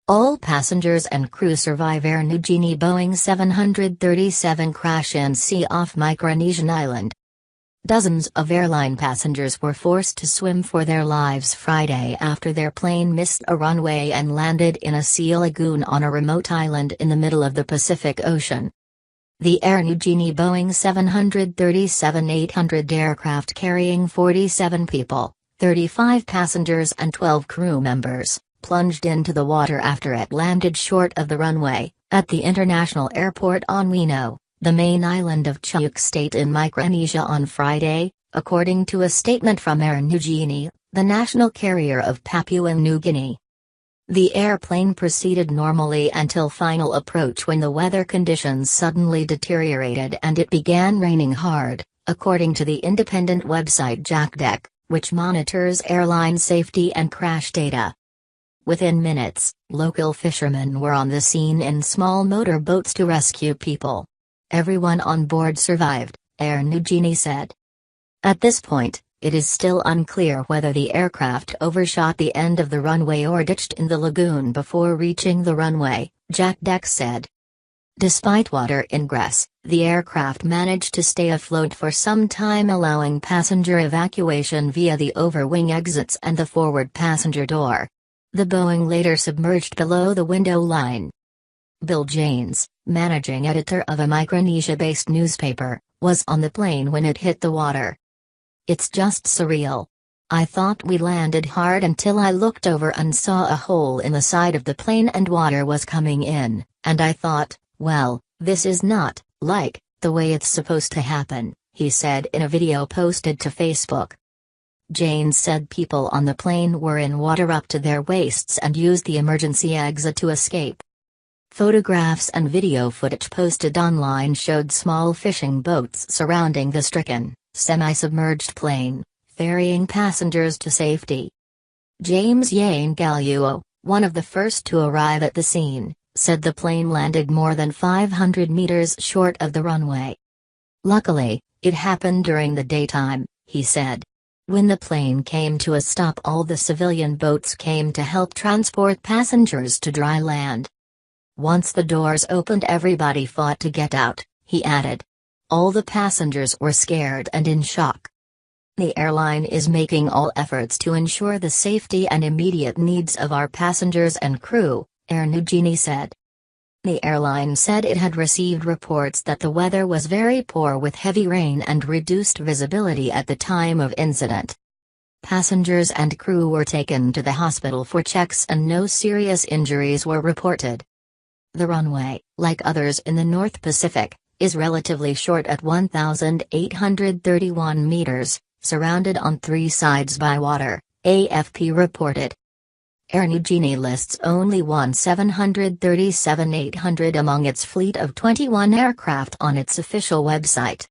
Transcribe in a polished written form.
All passengers and crew survive Air Niugini Boeing 737 crash and sea off Micronesian island. Dozens of airline passengers were forced to swim for their lives Friday after their plane missed a runway and landed in a sea lagoon on a remote island in the middle of the Pacific Ocean. The Air Niugini Boeing 737-800 aircraft carrying 47 people, 35 passengers and 12 crew members, plunged into the water after it landed short of the runway, at the international airport on Wino, the main island of Chuuk State in Micronesia on Friday, according to a statement from Air Niugini, the national carrier of Papua New Guinea. The airplane proceeded normally until final approach when the weather conditions suddenly deteriorated and it began raining hard, according to the independent website JackDeck, which monitors airline safety and crash data. Within minutes, local fishermen were on the scene in small motor boats to rescue people. Everyone on board survived, Air Niugini said. At this point, it is still unclear whether the aircraft overshot the end of the runway or ditched in the lagoon before reaching the runway, JackDeck said. Despite water ingress, the aircraft managed to stay afloat for some time, allowing passenger evacuation via the overwing exits and the forward passenger door. The Boeing later submerged below the window line. Bill Janes, managing editor of a Micronesia-based newspaper, was on the plane when it hit the water. "It's just surreal. I thought we landed hard until I looked over and saw a hole in the side of the plane and water was coming in, and I thought, well, this is not, like, the way it's supposed to happen," he said in a video posted to Facebook. Janes said people on the plane were in water up to their waists and used the emergency exit to escape. Photographs and video footage posted online showed small fishing boats surrounding the stricken, semi-submerged plane, ferrying passengers to safety. James Yane Galuo, one of the first to arrive at the scene, said the plane landed more than 500 meters short of the runway. "Luckily, it happened during the daytime," he said. When the plane came to a stop, all the civilian boats came to help transport passengers to dry land. "Once the doors opened, everybody fought to get out," he added. "All the passengers were scared and in shock. The airline is making all efforts to ensure the safety and immediate needs of our passengers and crew," Air Niugini said. The airline said it had received reports that the weather was very poor with heavy rain and reduced visibility at the time of incident. Passengers and crew were taken to the hospital for checks and no serious injuries were reported. The runway, like others in the North Pacific, is relatively short at 1,831 meters, surrounded on three sides by water, AFP reported. Air Niugini lists only one 737-800 among its fleet of 21 aircraft on its official website.